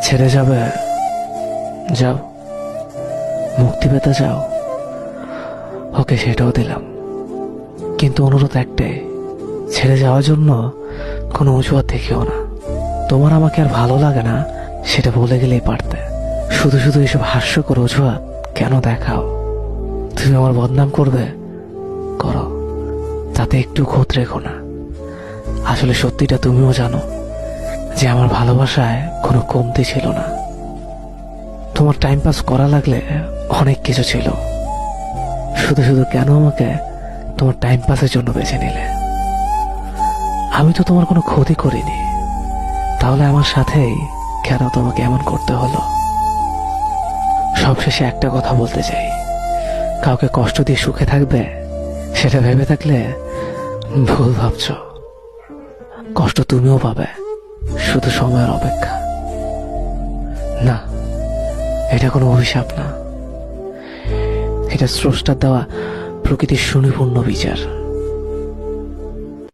ছেড়ে যাবে? যাও, মুক্তি পেতে চাও? ওকে, সেটাও দিলাম, কিন্তু অনুরোধ একটাই, ছেড়ে যাওয়ার জন্য কোনো অজুহাত দেখিও না। তোমার আমাকে আর ভালো লাগে না সেটা বলে গেলেই পারতে। শুধু শুধু এসব হাস্যকর অজুহাত কেন দেখাও? তুমি আমার বদনাম করবে, করো, তাতে একটু খোঁত রেখো না। আসলে সত্যিটা তুমিও জানো যে আমার ভালোবাসায় কোনো কমতি ছিল না। তোমার টাইম পাস করা লাগলে অনেক কিছু ছিল, শুধু শুধু কেন আমাকে তোমার টাইম পাসের জন্য বেছে নিলে? আমি তো তোমার কোনো ক্ষতি করিনি, তাহলে আমার সাথেই কেন তোমাকে এমন করতে হলো? সবশেষে একটা কথা বলতে চাই, কাউকে কষ্ট দিয়ে সুখে থাকবে সেটা ভেবে থাকলে ভুল ভাবছ। কষ্ট তুমিও পাবে, শুধু সময়ের অপেক্ষা। না, এটা কোনো অভিশাপ না, এটা স্রষ্টার দেওয়া প্রকৃতির সুনিপুণ বিচার।